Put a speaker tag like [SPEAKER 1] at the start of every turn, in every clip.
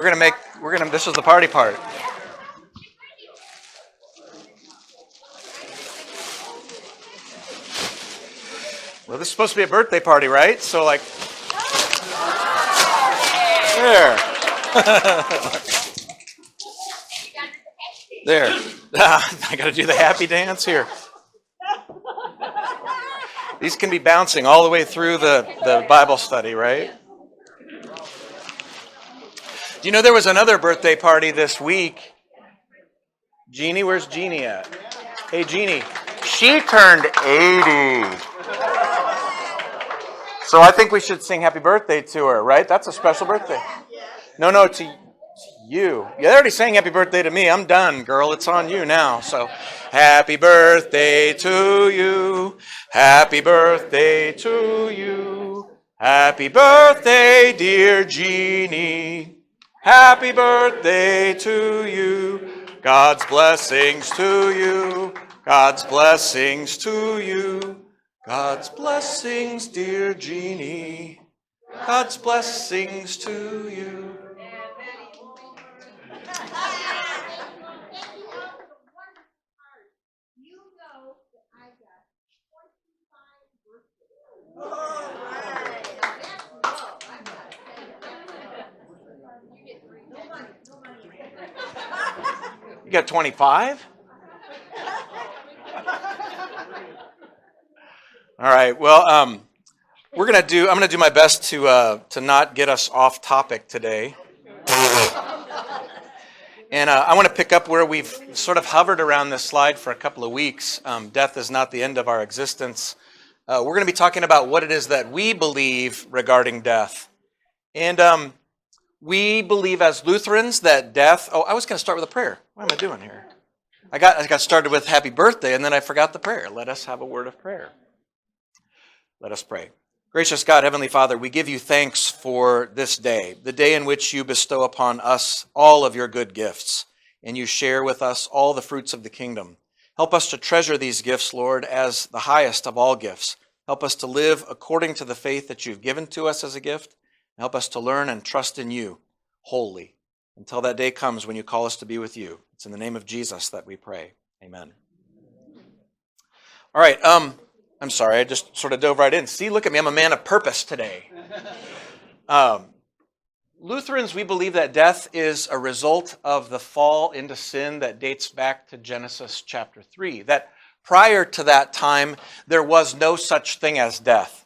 [SPEAKER 1] This is the party part. Well, this is supposed to be a birthday party, right? So, like, there. There. I got to do the happy dance here. These can be bouncing all the way through the Bible study, right? Do you know there was another birthday party this week? Jeannie, where's Jeannie at? Hey, Jeannie. She turned 80. So I think we should sing happy birthday to her, right? That's a special birthday. No, to you. Yeah, they already sang happy birthday to me. I'm done, girl. It's on you now. So happy birthday to you. Happy birthday to you. Happy birthday, dear Jeannie. Happy birthday to you. God's blessings to you. God's blessings to you. God's blessings, dear Jeannie. God's blessings to you. You got 25? All right. Well, I'm gonna do my best to not get us off topic today. And I want to pick up where we've sort of hovered around this slide for a couple of weeks. Death is not the end of our existence. We're going to be talking about what it is that we believe regarding death. And we believe as Lutherans that death... Oh, I was going to start with a prayer. What am I doing here? I got started with happy birthday, and then I forgot the prayer. Let us have a word of prayer. Let us pray. Gracious God, Heavenly Father, we give you thanks for this day, the day in which you bestow upon us all of your good gifts, and you share with us all the fruits of the kingdom. Help us to treasure these gifts, Lord, as the highest of all gifts. Help us to live according to the faith that you've given to us as a gift. Help us to learn and trust in you wholly until that day comes when you call us to be with you. It's in the name of Jesus that we pray. Amen. All right, I'm sorry, I just sort of dove right in. See, look at me, I'm a man of purpose today. Lutherans, we believe that death is a result of the fall into sin that dates back to Genesis chapter 3. That prior to that time, there was no such thing as death.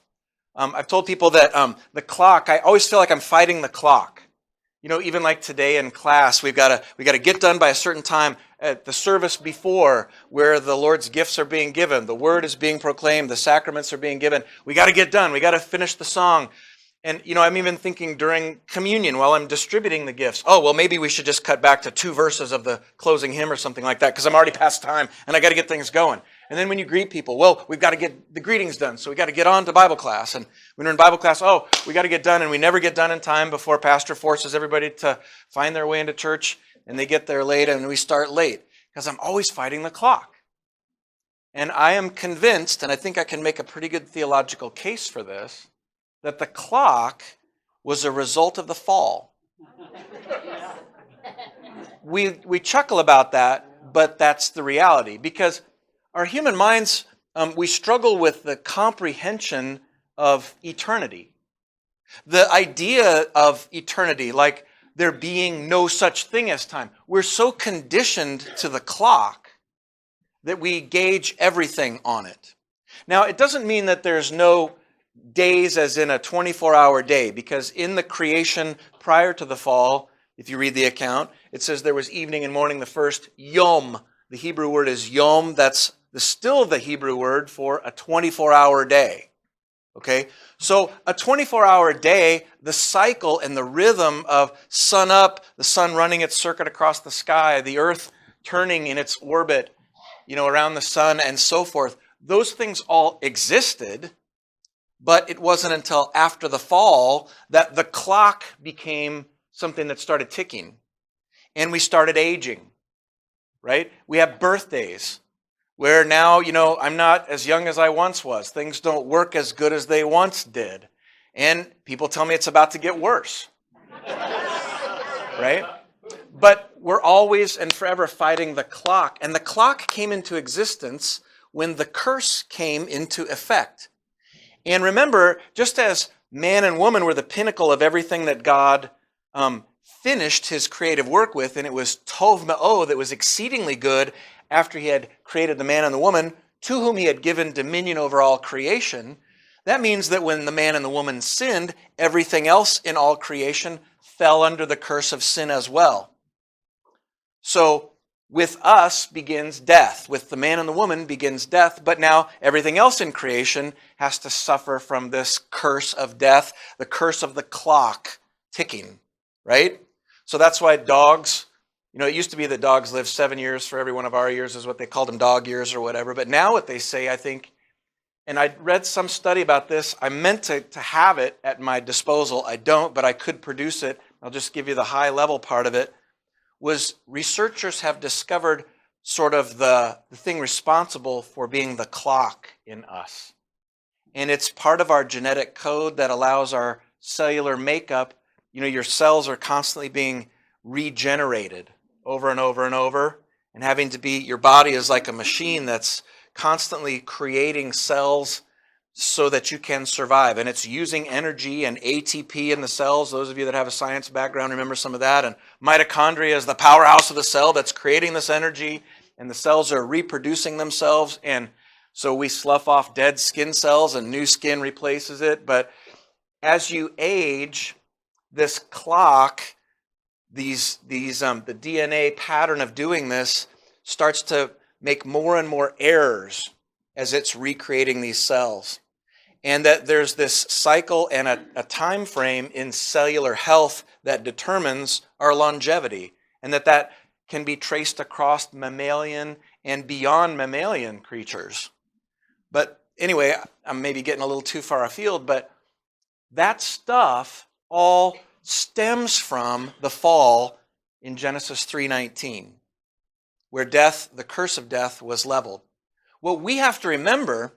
[SPEAKER 1] I've told people that the clock, I always feel like I'm fighting the clock. You know, even like today in class, we got to get done by a certain time at the service before where the Lord's gifts are being given. The word is being proclaimed. The sacraments are being given. We got to get done. We got to finish the song. And, you know, I'm even thinking during communion while I'm distributing the gifts, oh, well, maybe we should just cut back to 2 verses of the closing hymn or something like that because I'm already past time and I got to get things going. And then when you greet people, well, we've got to get the greetings done, so we got to get on to Bible class. And when we're in Bible class, oh, we got to get done, and we never get done in time before Pastor forces everybody to find their way into church, and they get there late, and we start late because I'm always fighting the clock. And I am convinced, and I think I can make a pretty good theological case for this, that the clock was a result of the fall. We chuckle about that, but that's the reality. Because our human minds, we struggle with the comprehension of eternity. The idea of eternity, like there being no such thing as time. We're so conditioned to the clock that we gauge everything on it. Now, it doesn't mean that there's no days as in a 24-hour day, because in the creation prior to the fall, if you read the account, it says there was evening and morning the first, yom. The Hebrew word is yom. That's still the Hebrew word for a 24-hour day. Okay? So a 24-hour day, the cycle and the rhythm of sun up, the sun running its circuit across the sky, the earth turning in its orbit, you know, around the sun and so forth, those things all existed, but it wasn't until after the fall that the clock became something that started ticking. And we started aging, right? We have birthdays where now, you know, I'm not as young as I once was. Things don't work as good as they once did. And people tell me it's about to get worse. right? But we're always and forever fighting the clock. And the clock came into existence when the curse came into effect. And remember, just as man and woman were the pinnacle of everything that God finished his creative work with, and it was tov me'od, that was exceedingly good after he had created the man and the woman, to whom he had given dominion over all creation. That means that when the man and the woman sinned, everything else in all creation fell under the curse of sin as well. So with us begins death. With the man and the woman begins death, but now everything else in creation has to suffer from this curse of death, the curse of the clock ticking, right? So that's why dogs, it used to be that dogs live 7 years for every one of our years, is what they called them, dog years or whatever. But now what they say, I think, and I read some study about this, I meant to have it at my disposal. I don't, but I could produce it. I'll just give you the high level part of it. Was researchers have discovered sort of the thing responsible for being the clock in us. And it's part of our genetic code that allows our cellular makeup. Your cells are constantly being regenerated over and over and over. And your body is like a machine that's constantly creating cells so that you can survive. And it's using energy and ATP in the cells. Those of you that have a science background remember some of that. And mitochondria is the powerhouse of the cell that's creating this energy. And the cells are reproducing themselves. And so we slough off dead skin cells and new skin replaces it. But as you age, this clock, the DNA pattern of doing this starts to make more and more errors as it's recreating these cells. And that there's this cycle and a time frame in cellular health that determines our longevity, and that can be traced across mammalian and beyond mammalian creatures. But anyway, I'm maybe getting a little too far afield, but that stuff all stems from the fall in Genesis 3:19, where death, the curse of death, was leveled. What we have to remember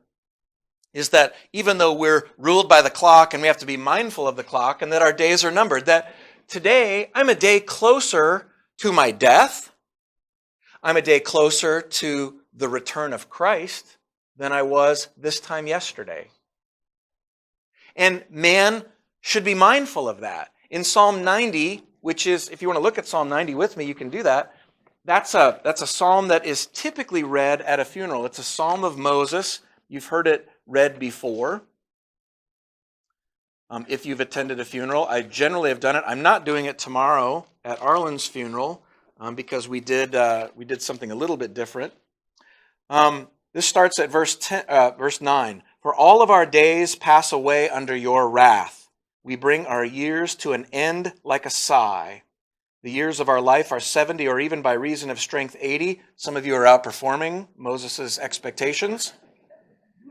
[SPEAKER 1] is that even though we're ruled by the clock and we have to be mindful of the clock and that our days are numbered, that today I'm a day closer to my death, I'm a day closer to the return of Christ than I was this time yesterday. And man should be mindful of that. In Psalm 90, which is, if you want to look at Psalm 90 with me, you can do that. That's a psalm that is typically read at a funeral. It's a psalm of Moses. You've heard it read before. If you've attended a funeral, I generally have done it. I'm not doing it tomorrow at Arlen's funeral because we did something a little bit different. This starts at verse 9. For all of our days pass away under your wrath. We bring our years to an end like a sigh. The years of our life are 70, or even by reason of strength 80. Some of you are outperforming Moses' expectations.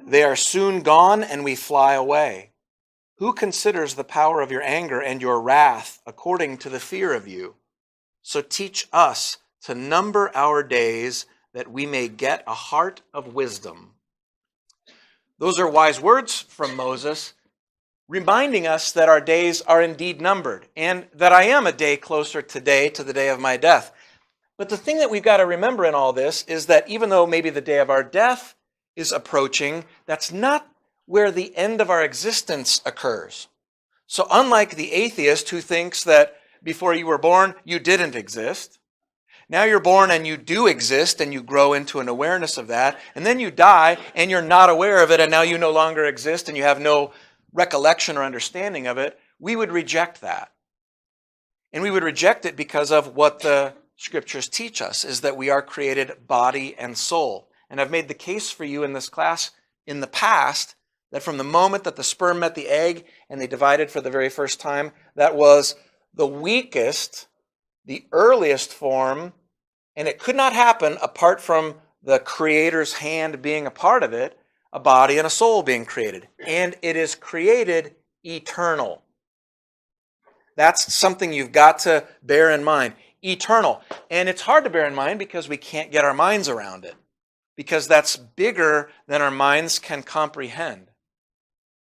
[SPEAKER 1] They are soon gone, and we fly away. Who considers the power of your anger and your wrath according to the fear of you? So teach us to number our days, that we may get a heart of wisdom. Those are wise words from Moses, reminding us that our days are indeed numbered, and that I am a day closer today to the day of my death. But the thing that we've got to remember in all this is that even though maybe the day of our death is approaching, that's not where the end of our existence occurs. So unlike the atheist who thinks that before you were born, you didn't exist, now you're born and you do exist, and you grow into an awareness of that, and then you die and you're not aware of it, and now you no longer exist and you have no recollection or understanding of it. We would reject that. And we would reject it because of what the scriptures teach us, is that we are created body and soul. And I've made the case for you in this class in the past that from the moment that the sperm met the egg and they divided for the very first time, that was the weakest, the earliest form, and it could not happen apart from the Creator's hand being a part of it, a body and a soul being created. And it is created eternal. That's something you've got to bear in mind. Eternal. And it's hard to bear in mind because we can't get our minds around it, because that's bigger than our minds can comprehend.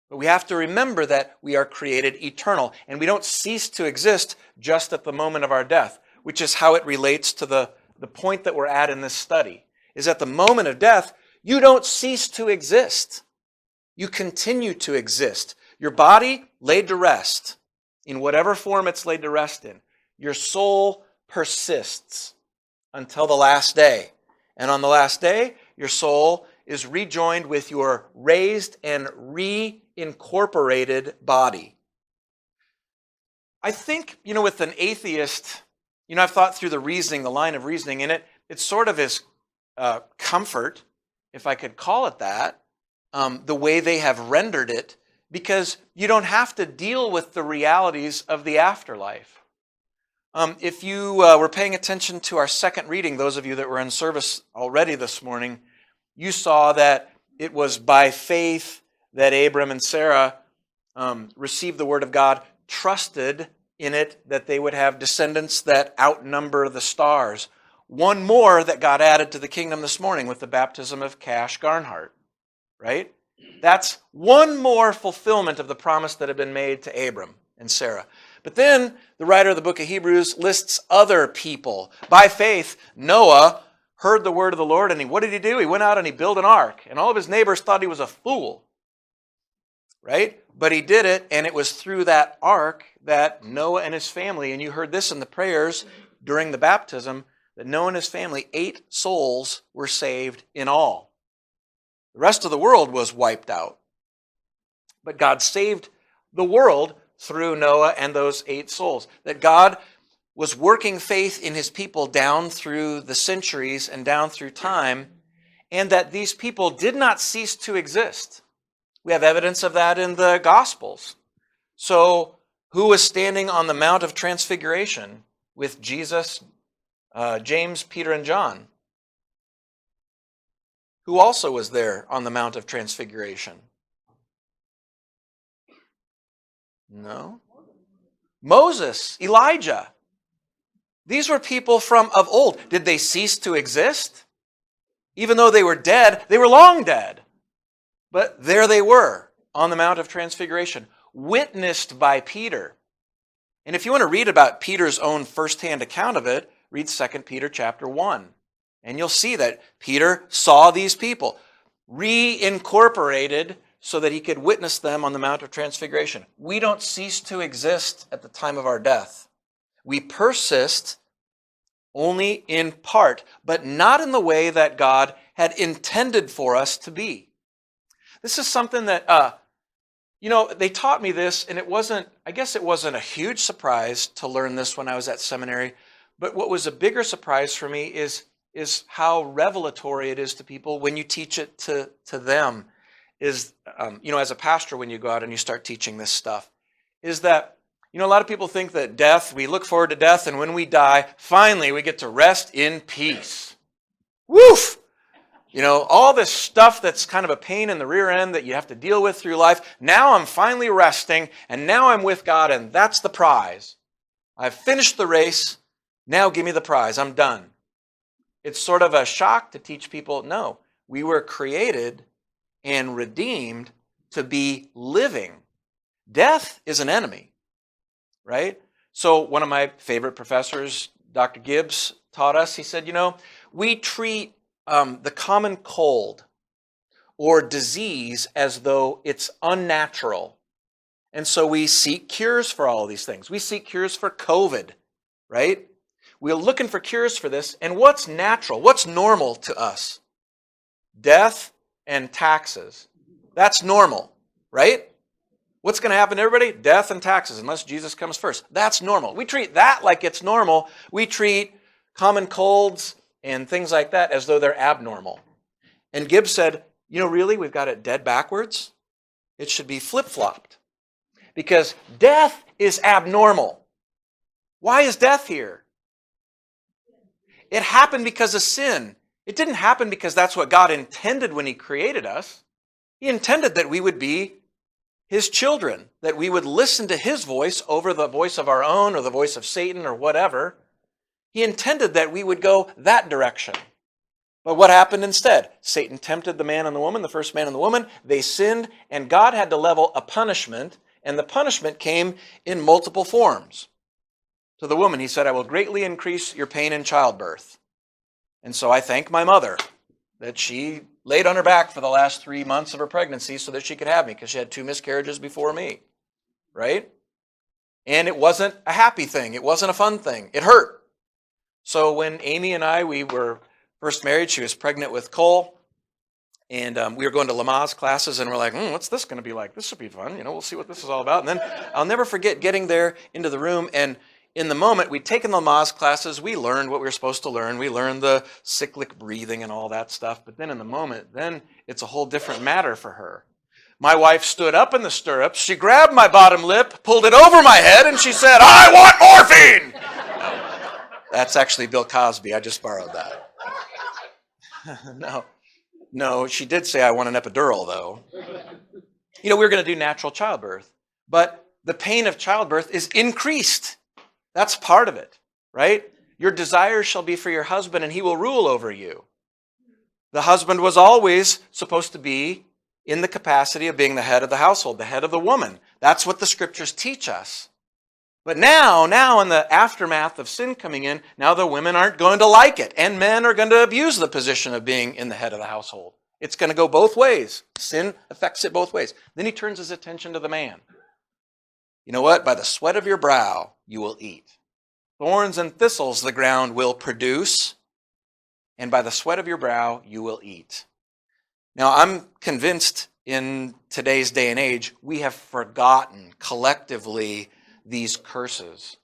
[SPEAKER 1] But we have to remember that we are created eternal, and we don't cease to exist just at the moment of our death, which is how it relates to the point that we're at in this study, is at the moment of death, you don't cease to exist. You continue to exist. Your body laid to rest, in whatever form it's laid to rest in. Your soul persists until the last day. And on the last day, your soul is rejoined with your raised and reincorporated body. I think, with an atheist, I've thought through the line of reasoning in it. It sort of is comfort, if I could call it that, the way they have rendered it, because you don't have to deal with the realities of the afterlife. If you were paying attention to our second reading, those of you that were in service already this morning, you saw that it was by faith that Abram and Sarah received the word of God, trusted in it that they would have descendants that outnumber the stars. One more that got added to the kingdom this morning with the baptism of Cash Garnhart, right? That's one more fulfillment of the promise that had been made to Abram and Sarah. But then the writer of the book of Hebrews lists other people. By faith, Noah heard the word of the Lord, and what did he do? He went out and he built an ark, and all of his neighbors thought he was a fool, right? But he did it, and it was through that ark that Noah and his family, and you heard this in the prayers during the baptism, that Noah and his family, 8 souls were saved in all. The rest of the world was wiped out. But God saved the world through Noah and those 8 souls. That God was working faith in his people down through the centuries and down through time, and that these people did not cease to exist. We have evidence of that in the Gospels. So, who was standing on the Mount of Transfiguration with Jesus, James, Peter, and John? Who also was there on the Mount of Transfiguration? No. Moses, Elijah. These were people of old. Did they cease to exist? Even though they were dead, they were long dead. But there they were on the Mount of Transfiguration, witnessed by Peter. And if you want to read about Peter's own firsthand account of it, read 2 Peter chapter 1. And you'll see that Peter saw these people reincorporated so that he could witness them on the Mount of Transfiguration. We don't cease to exist at the time of our death. We persist only in part, but not in the way that God had intended for us to be. This is something that, they taught me this, and I guess it wasn't a huge surprise to learn this when I was at seminary, but what was a bigger surprise for me is how revelatory it is to people when you teach it to them. As a pastor, when you go out and you start teaching this stuff, is that, a lot of people think that death, we look forward to death, and when we die, finally we get to rest in peace. Woof! All this stuff that's kind of a pain in the rear end that you have to deal with through life. Now I'm finally resting, and now I'm with God, and that's the prize. I've finished the race. Now give me the prize. I'm done. It's sort of a shock to teach people, no, we were created and redeemed to be living. Death is an enemy, right? So one of my favorite professors, Dr. Gibbs, taught us, he said, we treat the common cold or disease as though it's unnatural. And so we seek cures for all of these things. We seek cures for COVID, right? We're looking for cures for this. And what's natural? What's normal to us? Death and taxes. That's normal, right? What's going to happen to everybody? Death and taxes, unless Jesus comes first. That's normal. We treat that like it's normal. We treat common colds and things like that as though they're abnormal. And Gibbs said, really, we've got it dead backwards. It should be flip-flopped. Because death is abnormal. Why is death here? It happened because of sin. It didn't happen because that's what God intended when he created us. He intended that we would be his children, that we would listen to his voice over the voice of our own or the voice of Satan or whatever. He intended that we would go that direction. But what happened instead? Satan tempted the man and the woman, the first man and the woman. They sinned, and God had to level a punishment, and the punishment came in multiple forms. To the woman, he said, I will greatly increase your pain in childbirth. And so I thank my mother that she laid on her back for the last 3 months of her pregnancy so that she could have me, because she had 2 miscarriages before me, right? And it wasn't a happy thing. It wasn't a fun thing. It hurt. So when Amy and I, we were first married, she was pregnant with Cole, and we were going to Lamaze classes, and we're like, what's this going to be like? This will be fun. We'll see what this is all about. And then I'll never forget getting there into the room, and in the moment, we'd taken the Lamaze classes, we learned what we were supposed to learn. We learned the cyclic breathing and all that stuff. But then in the moment, then it's a whole different matter for her. My wife stood up in the stirrups. She grabbed my bottom lip, pulled it over my head, and she said, I want morphine! No, that's actually Bill Cosby. I just borrowed that. No, she did say I want an epidural, though. We were going to do natural childbirth. But the pain of childbirth is increased. That's part of it, right? Your desires shall be for your husband, and he will rule over you. The husband was always supposed to be in the capacity of being the head of the household, the head of the woman. That's what the scriptures teach us. But now in the aftermath of sin coming in, now the women aren't going to like it, and men are going to abuse the position of being in the head of the household. It's going to go both ways. Sin affects it both ways. Then he turns his attention to the man. You know what? By the sweat of your brow you will eat. Thorns and thistles the ground will produce, and by the sweat of your brow you will eat. Now, I'm convinced in today's day and age, we have forgotten collectively these curses.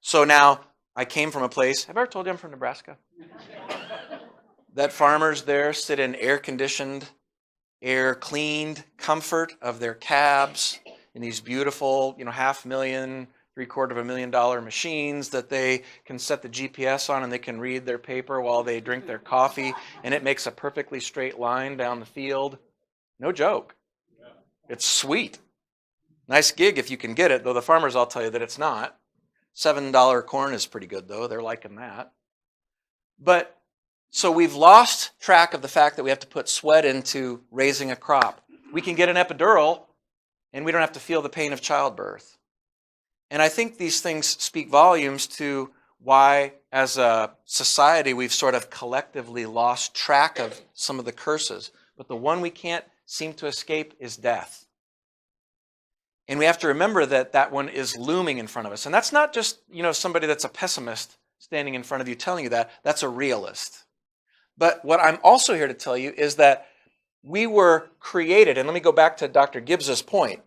[SPEAKER 1] So now, I came from a place, have I ever told you I'm from Nebraska? That farmers there sit in air-conditioned, air-cleaned comfort of their cabs in these beautiful, $500,000, $750,000 machines that they can set the GPS on, and they can read their paper while they drink their coffee, and it makes a perfectly straight line down the field. No joke. It's sweet. Nice gig if you can get it, though the farmers all tell you that it's not. $7 corn is pretty good, though. They're liking that. But so we've lost track of the fact that we have to put sweat into raising a crop. We can get an epidural, and we don't have to feel the pain of childbirth. And I think these things speak volumes to why, as a society, we've sort of collectively lost track of some of the curses. But the one we can't seem to escape is death. And we have to remember that that one is looming in front of us. And that's not just, somebody that's a pessimist standing in front of you telling you that. That's a realist. But what I'm also here to tell you is that we were created, and let me go back to Dr. Gibbs's point.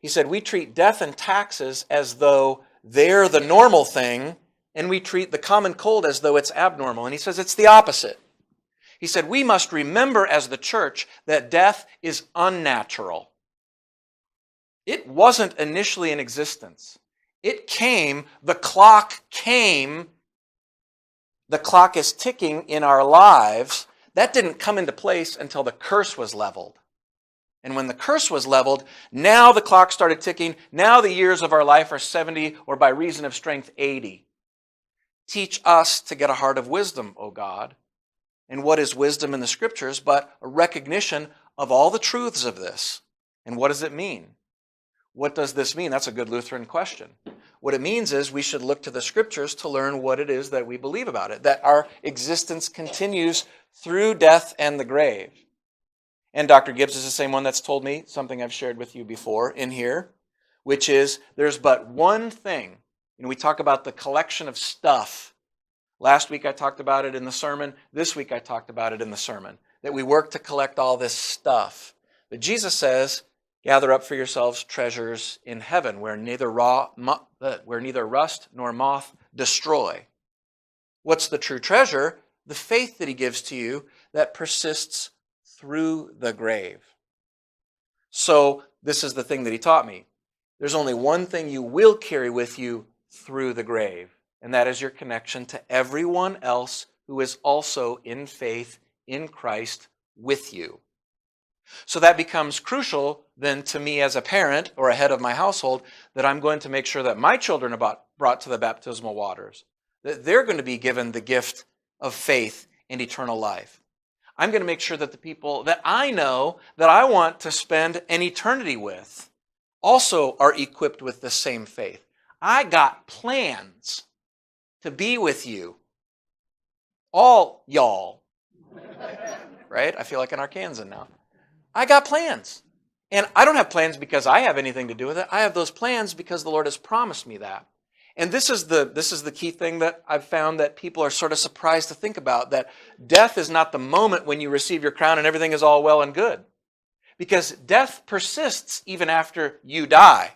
[SPEAKER 1] He said, we treat death and taxes as though they're the normal thing, and we treat the common cold as though it's abnormal. And he says it's the opposite. He said, we must remember as the church that death is unnatural. It wasn't initially in existence. It came, the clock came, the clock is ticking in our lives. That didn't come into place until the curse was leveled. And when the curse was leveled, now the clock started ticking. Now the years of our life are 70, or by reason of strength, 80. Teach us to get a heart of wisdom, O God. And what is wisdom in the scriptures but a recognition of all the truths of this? And what does it mean? What does this mean? That's a good Lutheran question. What it means is we should look to the scriptures to learn what it is that we believe about it, that our existence continues through death and the grave. And Dr. Gibbs is the same one that's told me something I've shared with you before in here, which is there's but one thing. We talk about the collection of stuff. Last week I talked about it in the sermon. This week I talked about it in the sermon, that we work to collect all this stuff. But Jesus says, gather up for yourselves treasures in heaven where neither rust nor moth destroy. What's the true treasure? The faith that he gives to you that persists through the grave. So this is the thing that he taught me. There's only one thing you will carry with you through the grave, and that is your connection to everyone else who is also in faith in Christ with you. So that becomes crucial then to me as a parent or a head of my household, that I'm going to make sure that my children are brought to the baptismal waters, that they're going to be given the gift of faith and eternal life. I'm going to make sure that the people that I know that I want to spend an eternity with also are equipped with the same faith. I got plans to be with you. All y'all. Right? I feel like an Arkansan now. I got plans. And I don't have plans because I have anything to do with it. I have those plans because the Lord has promised me that. And this is the key thing that I've found that people are sort of surprised to think about, that death is not the moment when you receive your crown and everything is all well and good. Because death persists even after you die.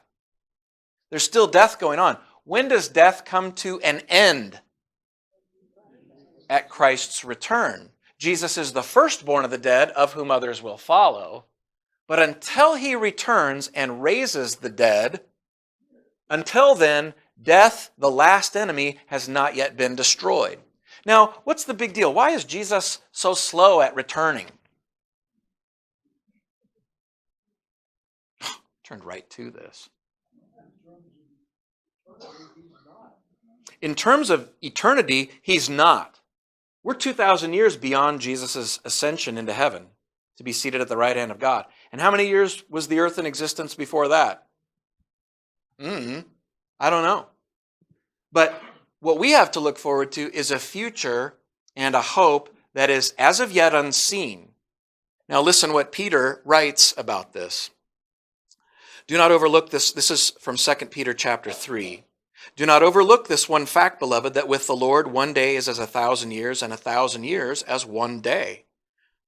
[SPEAKER 1] There's still death going on. When does death come to an end? At Christ's return. Jesus is the firstborn of the dead, of whom others will follow. But until he returns and raises the dead, until then, death, the last enemy, has not yet been destroyed. Now, what's the big deal? Why is Jesus so slow at returning? Turned right to this. In terms of eternity, he's not. We're 2,000 years beyond Jesus' ascension into heaven to be seated at the right hand of God. And how many years was the earth in existence before that? I don't know. But what we have to look forward to is a future and a hope that is as of yet unseen. Now listen what Peter writes about this. Do not overlook this. This is from 2 Peter chapter 3. Do not overlook this one fact, beloved, that with the Lord 1 day is as 1,000 years, and 1,000 years as 1 day.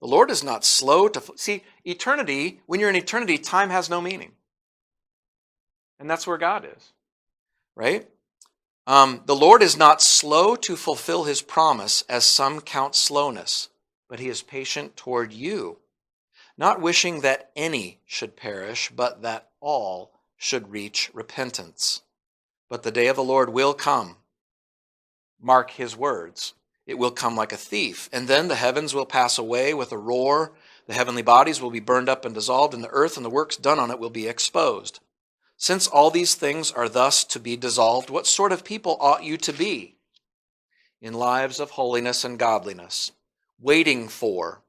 [SPEAKER 1] The Lord is not slow to... See, eternity, when you're in eternity, time has no meaning. And that's where God is, right? The Lord is not slow to fulfill his promise, as some count slowness, but he is patient toward you, not wishing that any should perish, but that all should reach repentance. But the day of the Lord will come. Mark his words. It will come like a thief. And then the heavens will pass away with a roar. The heavenly bodies will be burned up and dissolved, and the earth and the works done on it will be exposed. Since all these things are thus to be dissolved, what sort of people ought you to be? In lives of holiness and godliness, waiting for,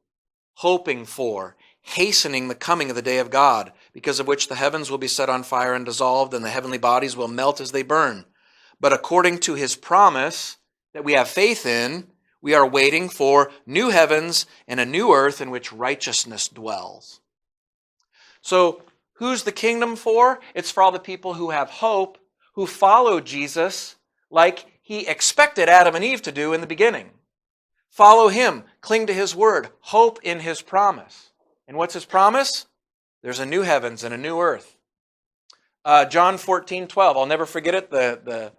[SPEAKER 1] hoping for, hastening the coming of the day of God, because of which the heavens will be set on fire and dissolved, and the heavenly bodies will melt as they burn. But according to his promise that we have faith in, we are waiting for new heavens and a new earth in which righteousness dwells. So, who's the kingdom for? It's for all the people who have hope, who follow Jesus like he expected Adam and Eve to do in the beginning. Follow him, cling to his word, hope in his promise. And what's his promise? There's a new heavens and a new earth. John 14:12. I'll never forget it. The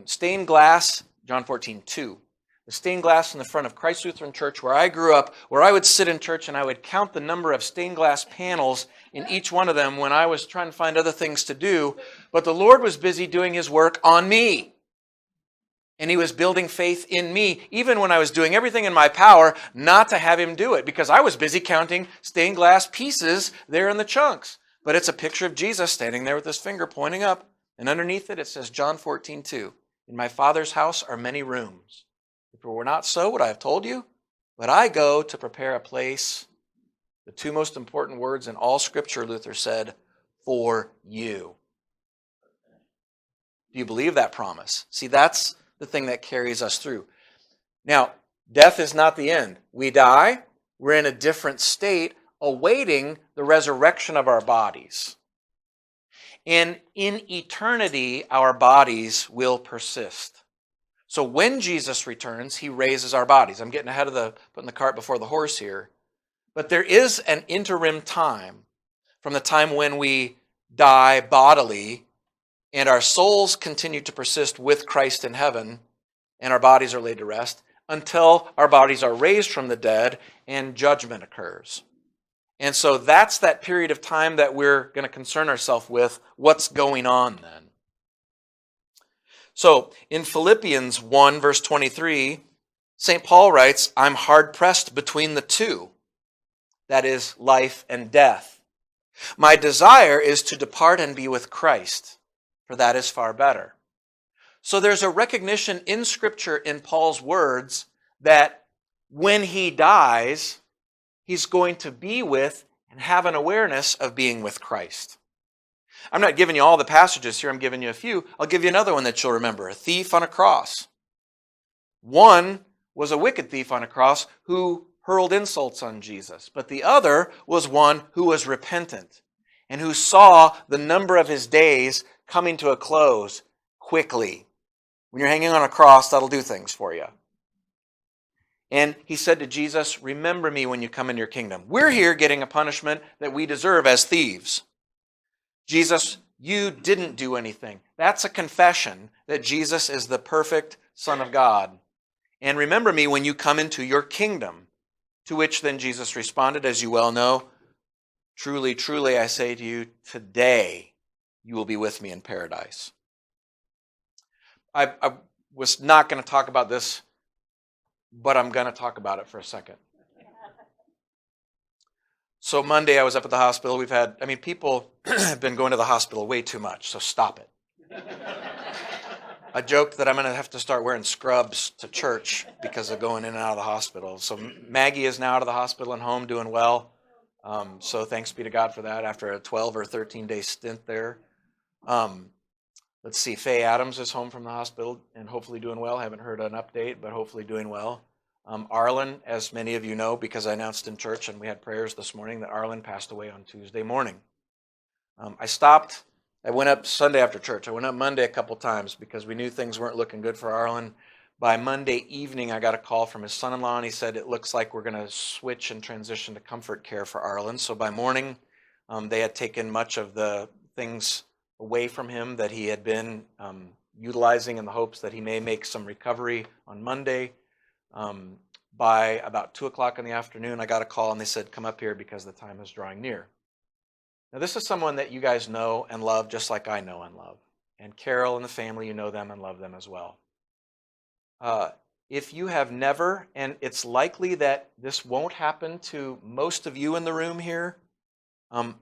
[SPEAKER 1] stained glass, John 14:2. The stained glass in the front of Christ Lutheran Church, where I grew up, where I would sit in church and I would count the number of stained glass panels in each one of them when I was trying to find other things to do. But the Lord was busy doing his work on me. And he was building faith in me, even when I was doing everything in my power not to have him do it, because I was busy counting stained glass pieces there in the chunks. But it's a picture of Jesus standing there with his finger pointing up. And underneath it says, John 14:2, in my Father's house are many rooms. If it were not so, would I have told you? But I go to prepare a place, the two most important words in all Scripture, Luther said, for you. Do you believe that promise? See, that's the thing that carries us through. Now, death is not the end. We die. We're in a different state, awaiting the resurrection of our bodies. And in eternity, our bodies will persist. So when Jesus returns, he raises our bodies. I'm getting ahead of putting the cart before the horse here. But there is an interim time from the time when we die bodily and our souls continue to persist with Christ in heaven, and our bodies are laid to rest, until our bodies are raised from the dead and judgment occurs. And so that's that period of time that we're going to concern ourselves with. What's going on then? So in Philippians 1, verse 23, St. Paul writes, I'm hard-pressed between the two, that is, life and death. My desire is to depart and be with Christ, for that is far better. So there's a recognition in Scripture, in Paul's words, that when he dies, he's going to be with and have an awareness of being with Christ. I'm not giving you all the passages here, I'm giving you a few. I'll give you another one that you'll remember. A thief on a cross. One was a wicked thief on a cross who hurled insults on Jesus, but the other was one who was repentant and who saw the number of his days coming to a close quickly. When you're hanging on a cross, that'll do things for you. And he said to Jesus, remember me when you come in your kingdom. We're here getting a punishment that we deserve as thieves. Jesus, you didn't do anything. That's a confession that Jesus is the perfect Son of God. And remember me when you come into your kingdom. To which then Jesus responded, as you well know, truly, truly, I say to you, today you will be with me in paradise. I was not going to talk about this, but I'm going to talk about it for a second. So Monday I was up at the hospital. People have been going to the hospital way too much, so stop it. I joked that I'm going to have to start wearing scrubs to church because of going in and out of the hospital. So Maggie is now out of the hospital and home doing well. So thanks be to God for that after a 12 or 13-day stint there. Let's see, Faye Adams is home from the hospital and hopefully doing well. I haven't heard an update, but hopefully doing well. Arlen, as many of you know, because I announced in church and we had prayers this morning, that Arlen passed away on Tuesday morning. I went up Sunday after church. I went up Monday a couple times because we knew things weren't looking good for Arlen. By Monday evening, I got a call from his son-in-law, and he said, it looks like we're going to switch and transition to comfort care for Arlen. So by morning, they had taken much of the things away from him that he had been utilizing in the hopes that he may make some recovery on Monday. By about 2 o'clock in the afternoon, I got a call, and they said, come up here because the time is drawing near. Now, this is someone that you guys know and love just like I know and love. And Carol and the family, you know them and love them as well. If you have never, and it's likely that this won't happen to most of you in the room here,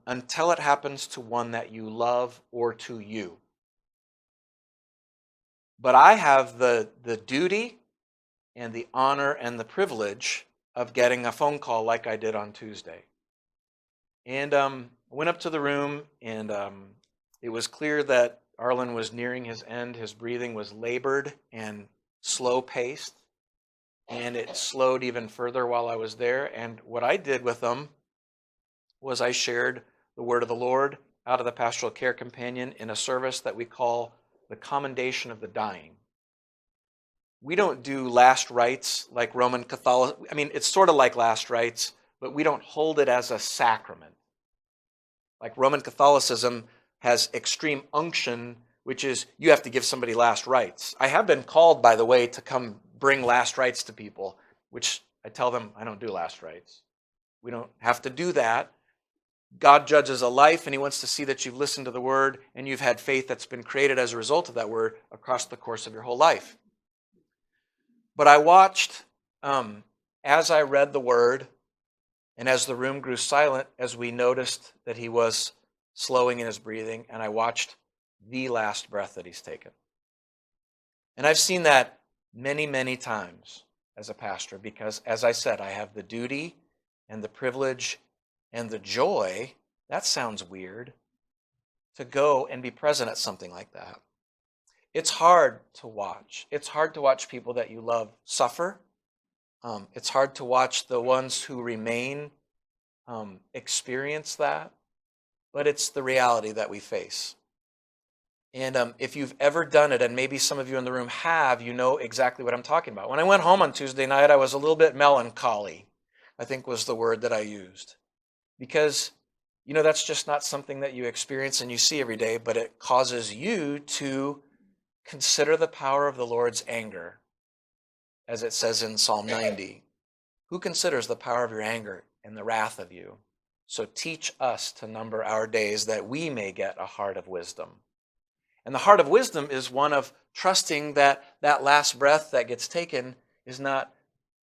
[SPEAKER 1] until it happens to one that you love or to you. But I have the duty and the honor and the privilege of getting a phone call like I did on Tuesday. And I went up to the room, and it was clear that Arlen was nearing his end. His breathing was labored and slow-paced, and it slowed even further while I was there. And what I did with them was I shared the word of the Lord out of the Pastoral Care Companion in a service that we call the Commendation of the Dying. We don't do last rites like Roman Catholicism. It's sort of like last rites, but we don't hold it as a sacrament. Like Roman Catholicism has extreme unction, which is you have to give somebody last rites. I have been called, by the way, to come bring last rites to people, which I tell them I don't do last rites. We don't have to do that. God judges a life, and he wants to see that you've listened to the word and you've had faith that's been created as a result of that word across the course of your whole life. But I watched as I read the word, and as the room grew silent, as we noticed that he was slowing in his breathing, and I watched the last breath that he's taken. And I've seen that many, many times as a pastor because, as I said, I have the duty and the privilege and the joy, that sounds weird, to go and be present at something like that. It's hard to watch. It's hard to watch people that you love suffer. It's hard to watch the ones who remain experience that, but it's the reality that we face. And if you've ever done it, and maybe some of you in the room have, you know exactly what I'm talking about. When I went home on Tuesday night, I was a little bit melancholy, I think was the word that I used. Because, that's just not something that you experience and you see every day, but it causes you to consider the power of the Lord's anger, as it says in Psalm 90. Who considers the power of your anger and the wrath of you? So teach us to number our days that we may get a heart of wisdom. And the heart of wisdom is one of trusting that that last breath that gets taken is not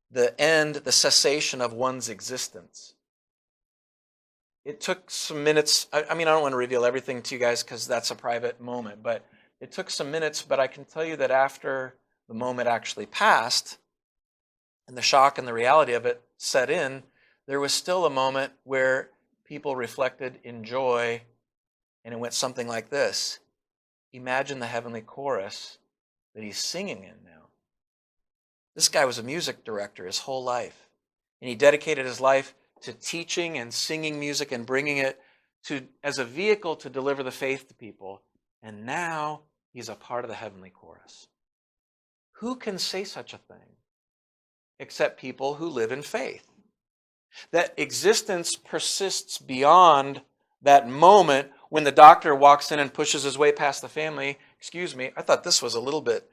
[SPEAKER 1] the end, the cessation of one's existence. It took some minutes. I don't want to reveal everything to you guys because that's a private moment, but it took some minutes. But I can tell you that after the moment actually passed, and the shock and the reality of it set in, there was still a moment where people reflected in joy, and it went something like this. Imagine the heavenly chorus that he's singing in now. This guy was a music director his whole life, and he dedicated his life to teaching and singing music and bringing it as a vehicle to deliver the faith to people, and now he's a part of the heavenly chorus. Who can say such a thing except people who live in faith? That existence persists beyond that moment when the doctor walks in and pushes his way past the family. Excuse me, I thought this was a little bit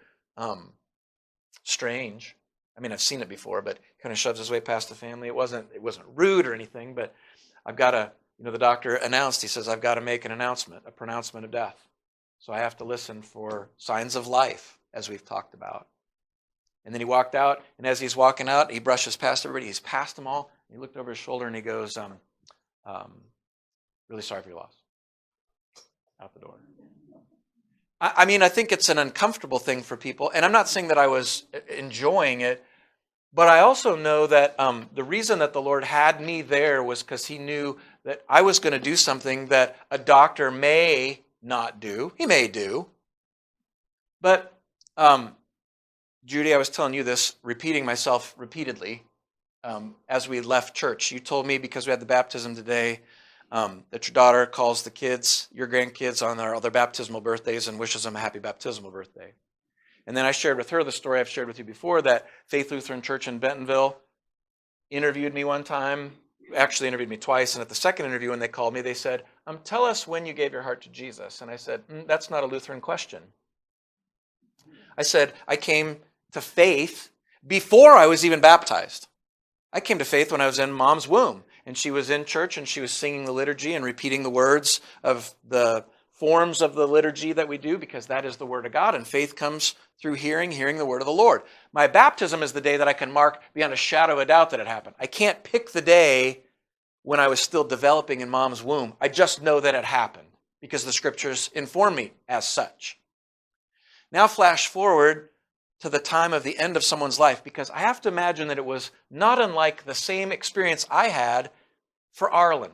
[SPEAKER 1] strange. I mean, I've seen it before, but kind of shoves his way past the family. It wasn't rude or anything, but I've got to, the doctor announced, he says, I've got to make an announcement, a pronouncement of death. So I have to listen for signs of life, as we've talked about. And then he walked out, and as he's walking out, he brushes past everybody. He's passed them all. He looked over his shoulder, and he goes, really sorry for your loss. Out the door. I mean, I think it's an uncomfortable thing for people, and I'm not saying that I was enjoying it, but I also know that the reason that the Lord had me there was because he knew that I was going to do something that a doctor may not do. He may do. But, Judy, I was telling you this, repeating myself repeatedly as we left church. You told me, because we had the baptism today, that your daughter calls the kids, your grandkids, on their baptismal birthdays and wishes them a happy baptismal birthday. And then I shared with her the story I've shared with you before, that Faith Lutheran Church in Bentonville interviewed me one time, actually interviewed me twice, and at the second interview when they called me, they said, tell us when you gave your heart to Jesus. And I said, that's not a Lutheran question. I said, I came to faith before I was even baptized. I came to faith when I was in Mom's womb, and she was in church, and she was singing the liturgy and repeating the words of the forms of the liturgy that we do, because that is the Word of God, and faith comes through hearing the Word of the Lord. My baptism is the day that I can mark beyond a shadow of a doubt that it happened. I can't pick the day when I was still developing in Mom's womb. I just know that it happened, because the Scriptures inform me as such. Now flash forward to the time of the end of someone's life, because I have to imagine that it was not unlike the same experience I had for Arlen.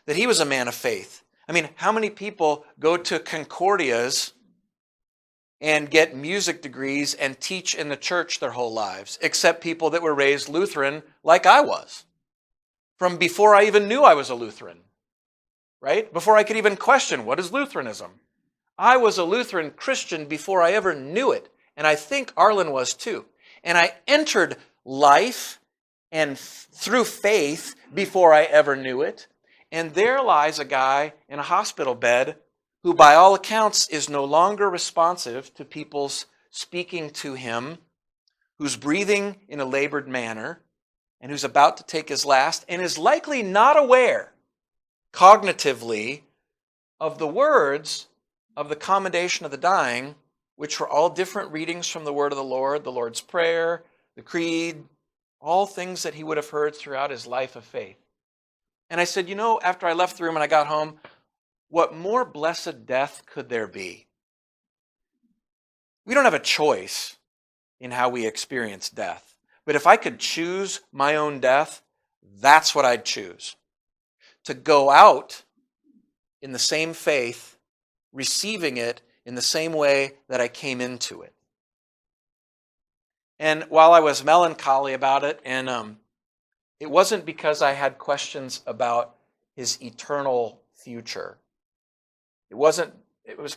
[SPEAKER 1] That he was a man of faith. I mean, how many people go to Concordias and get music degrees and teach in the church their whole lives, except people that were raised Lutheran like I was, from before I even knew I was a Lutheran, right? Before I could even question, what is Lutheranism? I was a Lutheran Christian before I ever knew it, and I think Arlen was too. And I entered life and through faith before I ever knew it, and there lies a guy in a hospital bed who by all accounts is no longer responsive to people's speaking to him, who's breathing in a labored manner, and who's about to take his last, and is likely not aware cognitively of the words of the commendation of the dying, which were all different readings from the word of the Lord's Prayer, the Creed, all things that he would have heard throughout his life of faith. And I said, after I left the room and I got home, what more blessed death could there be? We don't have a choice in how we experience death. But if I could choose my own death, that's what I'd choose. To go out in the same faith, receiving it in the same way that I came into it. And while I was melancholy about it, and it wasn't because I had questions about his eternal future. It was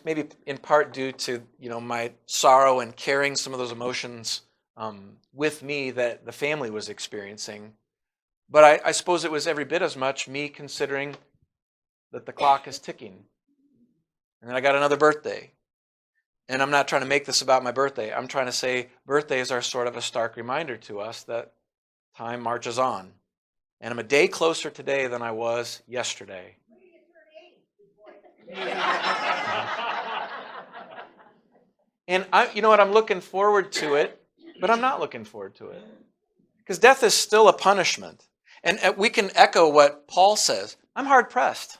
[SPEAKER 1] maybe in part due to, my sorrow and carrying some of those emotions with me that the family was experiencing. But I suppose it was every bit as much me considering that the clock is ticking. And then I got another birthday. And I'm not trying to make this about my birthday. I'm trying to say birthdays are sort of a stark reminder to us that time marches on. And I'm a day closer today than I was yesterday. And you know what? I'm looking forward to it, but I'm not looking forward to it. Because death is still a punishment. And we can echo what Paul says. I'm hard pressed.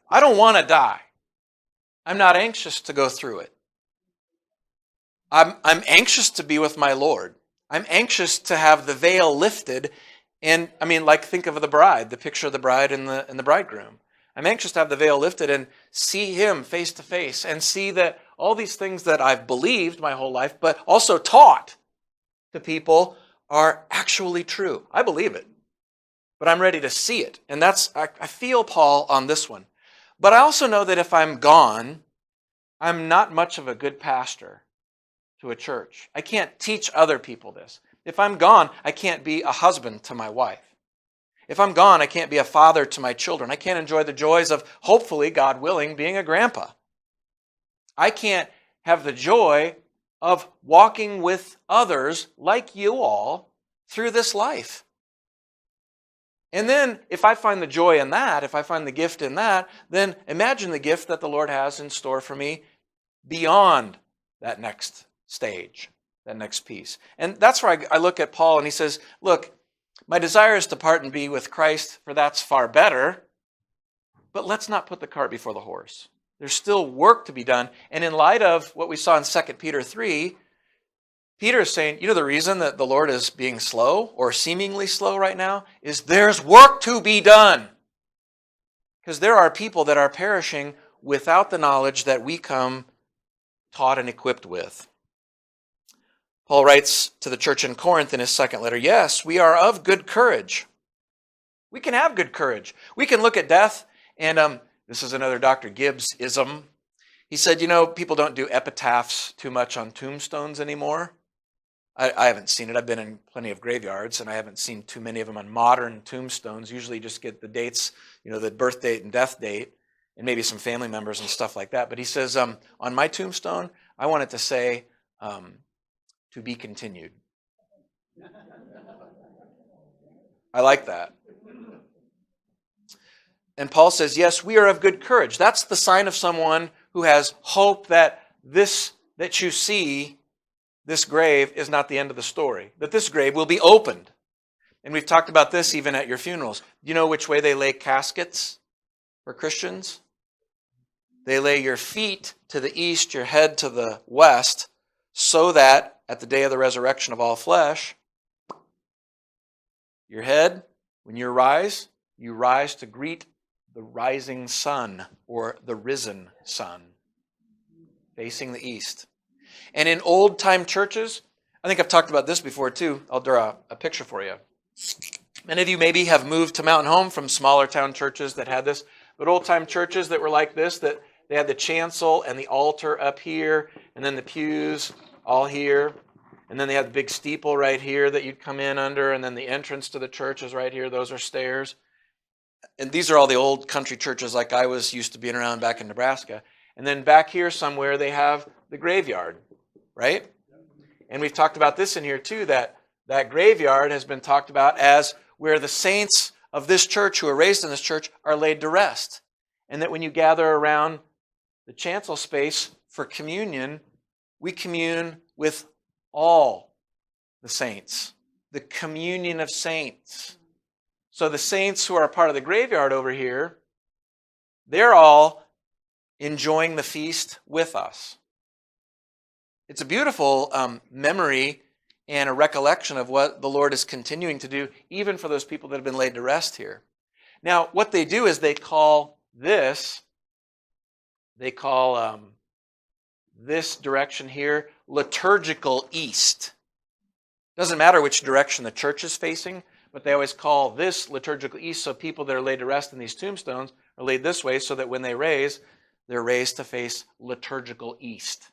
[SPEAKER 1] I don't want to die. I'm not anxious to go through it. I'm anxious to be with my Lord. I'm anxious to have the veil lifted. And I mean, like, think of the bride, the picture of the bride and the bridegroom. I'm anxious to have the veil lifted and see him face to face and see that all these things that I've believed my whole life, but also taught to people, are actually true. I believe it, but I'm ready to see it. And I feel Paul on this one. But I also know that if I'm gone, I'm not much of a good pastor to a church. I can't teach other people this. If I'm gone, I can't be a husband to my wife. If I'm gone, I can't be a father to my children. I can't enjoy the joys of, hopefully, God willing, being a grandpa. I can't have the joy of walking with others like you all through this life. And then if I find the joy in that, if I find the gift in that, then imagine the gift that the Lord has in store for me beyond that next stage, that next piece. And that's where I look at Paul and he says, look, my desire is to depart and be with Christ, for that's far better. But let's not put the cart before the horse. There's still work to be done. And in light of what we saw in 2 Peter 3, Peter is saying, the reason that the Lord is being slow or seemingly slow right now is there's work to be done. Because there are people that are perishing without the knowledge that we come taught and equipped with. Paul writes to the church in Corinth in his second letter, yes, we are of good courage. We can have good courage. We can look at death, and this is another Dr. Gibbs-ism. He said, people don't do epitaphs too much on tombstones anymore. I haven't seen it. I've been in plenty of graveyards, and I haven't seen too many of them on modern tombstones. Usually just get the dates, the birth date and death date, and maybe some family members and stuff like that. But he says, on my tombstone, I want it to say, to be continued. I like that. And Paul says, yes, we are of good courage. That's the sign of someone who has hope that this that you see, this grave, is not the end of the story. That this grave will be opened. And we've talked about this even at your funerals. Do you know which way they lay caskets for Christians? They lay your feet to the east, your head to the west, so that at the day of the resurrection of all flesh, your head, when you rise to greet the rising sun or the risen sun, facing the east. And in old-time churches, I think I've talked about this before too. I'll draw a picture for you. Many of you maybe have moved to Mtnhome from smaller town churches that had this, but old-time churches that were like this, that they had the chancel and the altar up here, and then the pews all here, and then they had the big steeple right here that you'd come in under, and then the entrance to the church is right here. Those are stairs. And these are all the old country churches like I was used to being around back in Nebraska. And then back here somewhere they have the graveyard, right? And we've talked about this in here too, that graveyard has been talked about as where the saints of this church who are raised in this church are laid to rest. And that when you gather around the chancel space for communion, we commune with all the saints, the communion of saints. So the saints who are a part of the graveyard over here, they're all enjoying the feast with us. It's a beautiful memory and a recollection of what the Lord is continuing to do, even for those people that have been laid to rest here. Now, what they do is they call this direction here liturgical east. Doesn't matter which direction the church is facing, but they always call this liturgical east, so people that are laid to rest in these tombstones are laid this way so that when they raise, they're raised to face liturgical east.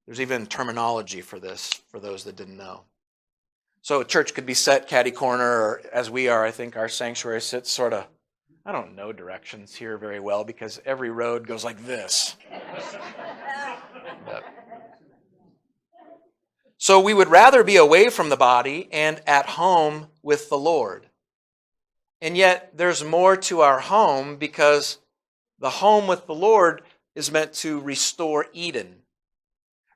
[SPEAKER 1] There's even terminology for this, for those that didn't know. So a church could be set catty corner, or as we are, I think our sanctuary sits sort of, I don't know directions here very well because every road goes like this. So we would rather be away from the body and at home with the Lord. And yet there's more to our home, because the home with the Lord is meant to restore Eden.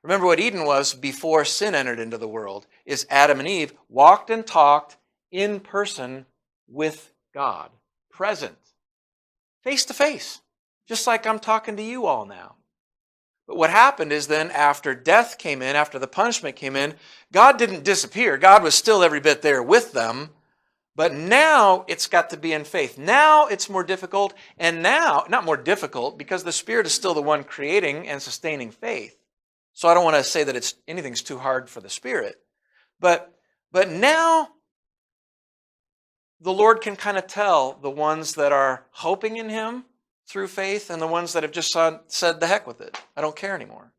[SPEAKER 1] Remember what Eden was before sin entered into the world, is Adam and Eve walked and talked in person with God, present, face to face, just like I'm talking to you all now. But what happened is then after death came in, after the punishment came in, God didn't disappear. God was still every bit there with them. But now it's got to be in faith. Now it's more difficult, and now, not more difficult, because the Spirit is still the one creating and sustaining faith. So I don't want to say that anything's too hard for the Spirit. But now the Lord can kind of tell the ones that are hoping in Him through faith and the ones that have just said, the heck with it. I don't care anymore.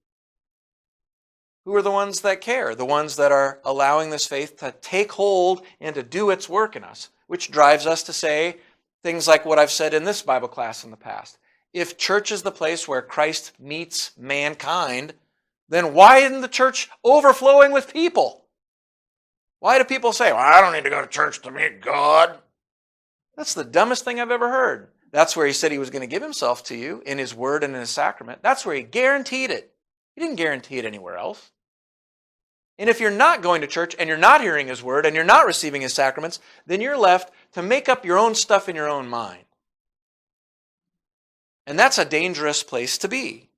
[SPEAKER 1] Who are the ones that care? The ones that are allowing this faith to take hold and to do its work in us, which drives us to say things like what I've said in this Bible class in the past. If church is the place where Christ meets mankind, then why isn't the church overflowing with people? Why do people say, well, I don't need to go to church to meet God? That's the dumbest thing I've ever heard. That's where He said He was going to give Himself to you in His Word and in His sacrament. That's where He guaranteed it. He didn't guarantee it anywhere else. And if you're not going to church and you're not hearing His Word and you're not receiving His sacraments, then you're left to make up your own stuff in your own mind. And that's a dangerous place to be.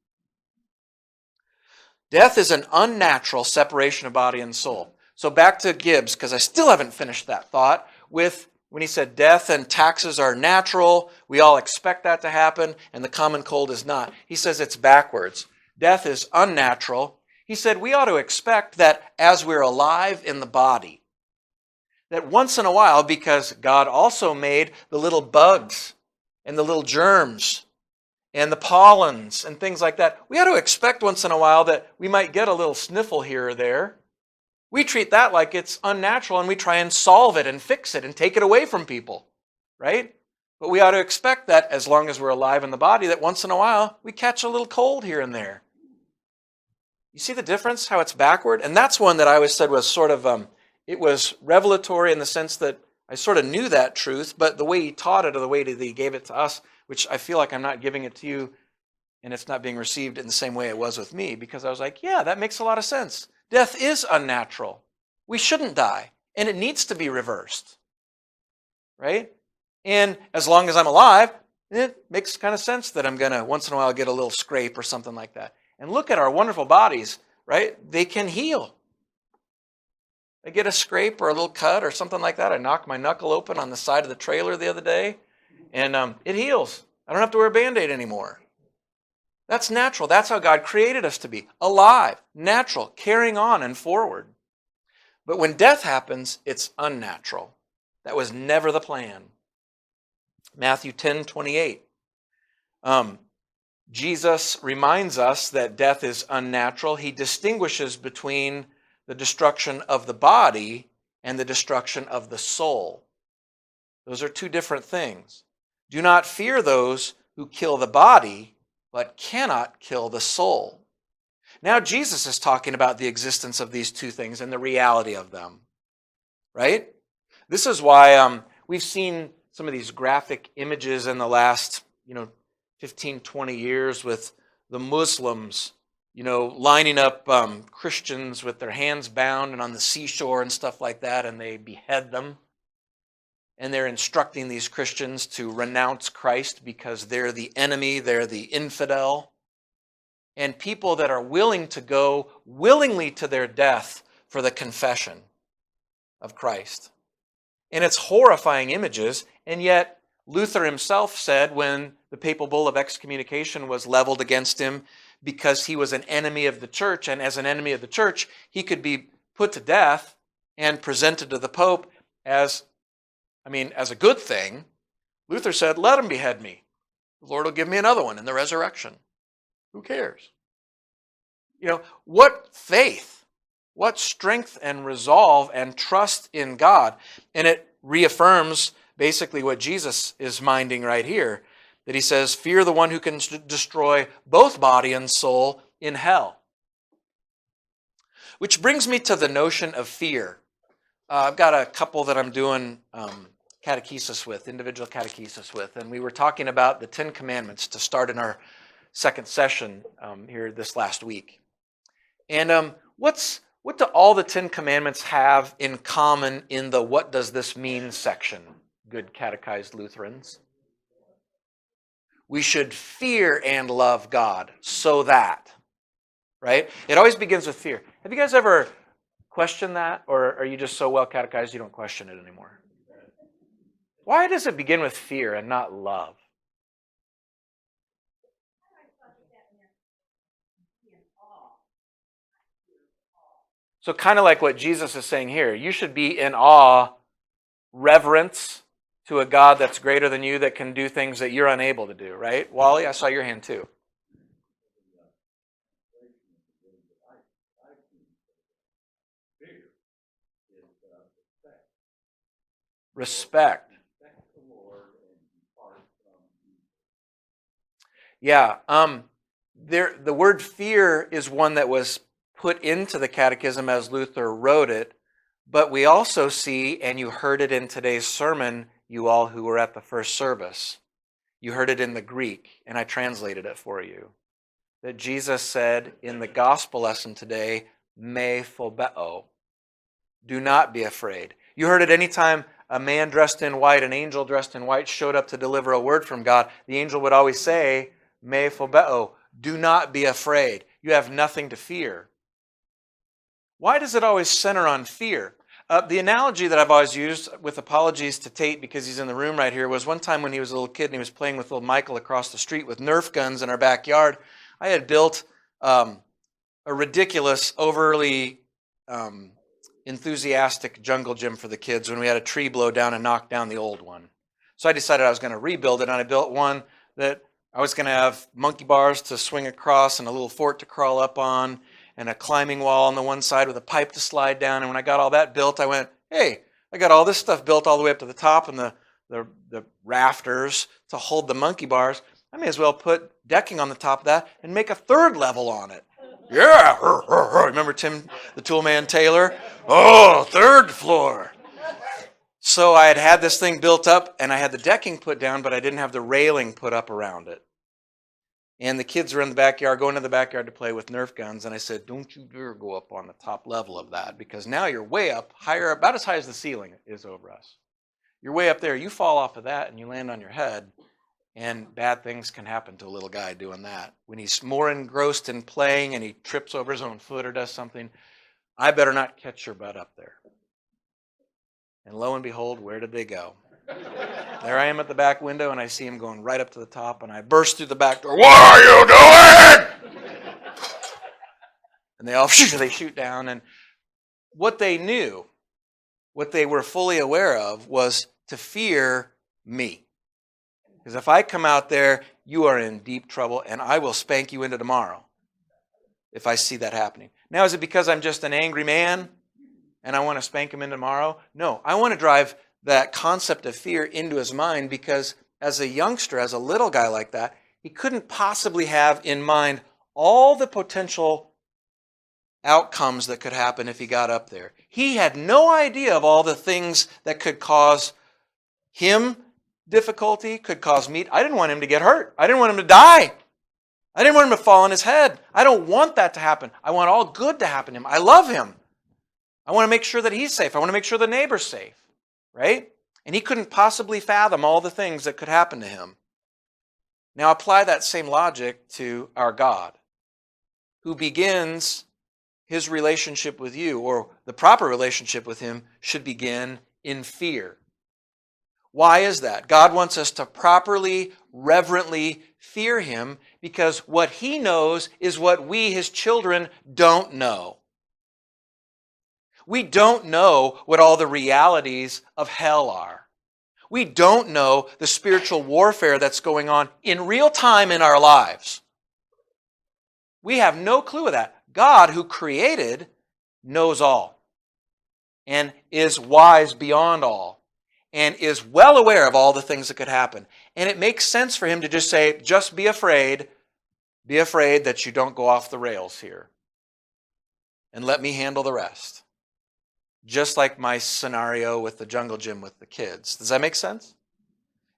[SPEAKER 1] Death is an unnatural separation of body and soul. So back to Gibbs, because I still haven't finished that thought, with when he said death and taxes are natural, we all expect that to happen, and the common cold is not. He says it's backwards. Death is unnatural. He said we ought to expect that as we're alive in the body, that once in a while, because God also made the little bugs and the little germs and the pollens and things like that, we ought to expect once in a while that we might get a little sniffle here or there. We treat that like it's unnatural and we try and solve it and fix it and take it away from people, right? But we ought to expect that as long as we're alive in the body, that once in a while we catch a little cold here and there. You see the difference, how it's backward? And that's one that I always said was sort of, it was revelatory in the sense that I sort of knew that truth, but the way he taught it or the way that he gave it to us, which I feel like I'm not giving it to you and it's not being received in the same way it was with me, because I was like, yeah, that makes a lot of sense. Death is unnatural. We shouldn't die, and it needs to be reversed, right? And as long as I'm alive, it makes kind of sense that I'm going to once in a while get a little scrape or something like that. And look at our wonderful bodies, right? They can heal. I get a scrape or a little cut or something like that. I knocked my knuckle open on the side of the trailer the other day, and it heals. I don't have to wear a Band-Aid anymore. That's natural. That's how God created us to be. Alive, natural, carrying on and forward. But when death happens, it's unnatural. That was never the plan. Matthew 10:28. Jesus reminds us that death is unnatural. He distinguishes between the destruction of the body and the destruction of the soul. Those are two different things. Do not fear those who kill the body, but cannot kill the soul. Now Jesus is talking about the existence of these two things and the reality of them, right? This is why we've seen some of these graphic images in the last, 15, 20 years with the Muslims, lining up Christians with their hands bound and on the seashore and stuff like that, and they behead them. And they're instructing these Christians to renounce Christ because they're the enemy, they're the infidel. And people that are willing to go willingly to their death for the confession of Christ. And it's horrifying images, and yet Luther himself said when the papal bull of excommunication was leveled against him because he was an enemy of the church, and as an enemy of the church, he could be put to death and presented to the Pope as a good thing. Luther said, let him behead me. The Lord will give me another one in the resurrection. Who cares? What faith, what strength and resolve and trust in God. And it reaffirms basically what Jesus is minding right here, that he says, fear the one who can destroy both body and soul in hell. Which brings me to the notion of fear. I've got a couple that I'm doing catechesis with, individual catechesis with, and we were talking about the 10 Commandments to start in our second session here this last week. And what do all the 10 Commandments have in common in the what does this mean section, good catechized Lutherans? We should fear and love God so that. right? It always begins with fear. Have you guys ever questioned that, or are you just so well catechized you don't question it anymore? Why does it begin with fear and not love? So kind of like what Jesus is saying here, you should be in awe, reverence to a God that's greater than you, that can do things that you're unable to do, right? Wally, I saw your hand too. Respect. Yeah. The word fear is one that was put into the catechism as Luther wrote it, but we also see, and you heard it in today's sermon, you all who were at the first service, you heard it in the Greek, and I translated it for you, that Jesus said in the gospel lesson today, me phobeo, do not be afraid. You heard it anytime a man dressed in white, an angel dressed in white showed up to deliver a word from God, the angel would always say, me phobeo, do not be afraid. You have nothing to fear. Why does it always center on fear? The analogy that I've always used, with apologies to Tate because he's in the room right here, was one time when he was a little kid and he was playing with little Michael across the street with Nerf guns in our backyard. I had built a ridiculous, overly enthusiastic jungle gym for the kids when we had a tree blow down and knock down the old one. So I decided I was going to rebuild it, and I built one that I was going to have monkey bars to swing across and a little fort to crawl up on and a climbing wall on the one side with a pipe to slide down. And when I got all that built, I went, hey, I got all this stuff built all the way up to the top and the rafters to hold the monkey bars. I may as well put decking on the top of that and make a third level on it. Yeah, remember Tim the Toolman Taylor? Oh, third floor. So I had this thing built up, and I had the decking put down, but I didn't have the railing put up around it. And the kids were in the backyard, going to the backyard to play with Nerf guns, and I said, don't you dare go up on the top level of that, because now you're way up, higher, about as high as the ceiling is over us. You're way up there. You fall off of that, and you land on your head, and bad things can happen to a little guy doing that. When he's more engrossed in playing and he trips over his own foot or does something, I better not catch your butt up there. And lo and behold, where did they go? There I am at the back window, and I see him going right up to the top, and I burst through the back door. What are you doing? And they all they shoot down. And what they knew, what they were fully aware of, was to fear me. Because if I come out there, you are in deep trouble, and I will spank you into tomorrow if I see that happening. Now, is it because I'm just an angry man and I want to spank him in tomorrow? No, I want to drive that concept of fear into his mind, because as a youngster, as a little guy like that, he couldn't possibly have in mind all the potential outcomes that could happen if he got up there. He had no idea of all the things that could cause him difficulty, could cause me. I didn't want him to get hurt. I didn't want him to die. I didn't want him to fall on his head. I don't want that to happen. I want all good to happen to him. I love him. I want to make sure that he's safe. I want to make sure the neighbor's safe, right? And he couldn't possibly fathom all the things that could happen to him. Now apply that same logic to our God, who begins his relationship with you, or the proper relationship with him should begin in fear. Why is that? God wants us to properly, reverently fear him, because what he knows is what we, his children, don't know. We don't know what all the realities of hell are. We don't know the spiritual warfare that's going on in real time in our lives. We have no clue of that. God, who created, knows all and is wise beyond all and is well aware of all the things that could happen. And it makes sense for him to just say, just be afraid that you don't go off the rails here, and let me handle the rest. Just like my scenario with the jungle gym with the kids. Does that make sense?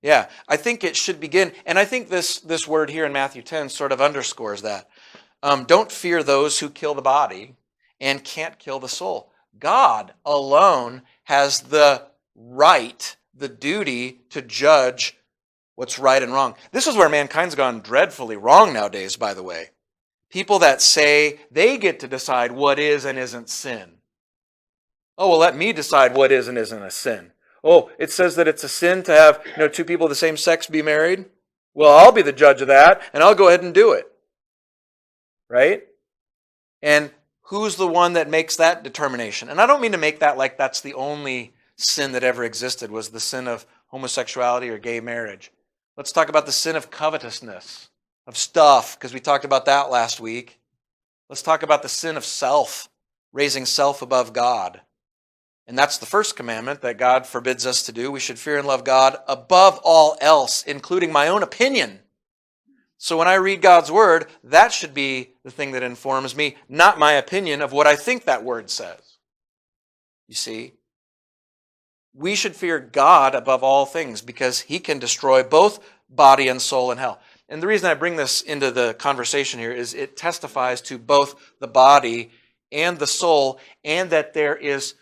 [SPEAKER 1] Yeah, I think it should begin, and I think this word here in Matthew 10 sort of underscores that. Don't fear those who kill the body and can't kill the soul. God alone has the right, the duty to judge what's right and wrong. This is where mankind's gone dreadfully wrong nowadays, by the way. People that say they get to decide what is and isn't sin. Oh, well, let me decide what is and isn't a sin. Oh, it says that it's a sin to have, two people of the same sex be married. Well, I'll be the judge of that, and I'll go ahead and do it. Right? And who's the one that makes that determination? And I don't mean to make that like that's the only sin that ever existed, was the sin of homosexuality or gay marriage. Let's talk about the sin of covetousness, of stuff, because we talked about that last week. Let's talk about the sin of self, raising self above God. And that's the first commandment that God forbids us to do. We should fear and love God above all else, including my own opinion. So when I read God's word, that should be the thing that informs me, not my opinion of what I think that word says. You see? We should fear God above all things because he can destroy both body and soul in hell. And the reason I bring this into the conversation here is it testifies to both the body and the soul, and that there is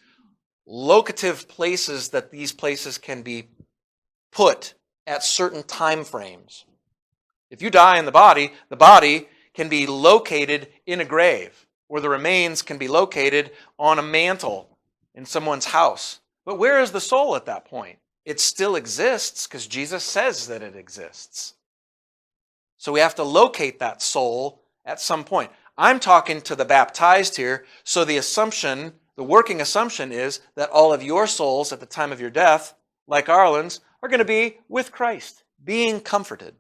[SPEAKER 1] locative places that these places can be put at certain time frames. If you die in the body can be located in a grave, or the remains can be located on a mantle in someone's house. But where is the soul at that point? It still exists because Jesus says that it exists. So we have to locate that soul at some point. I'm talking to the baptized here, so the working assumption is that all of your souls at the time of your death, like Arlen's, are going to be with Christ, being comforted.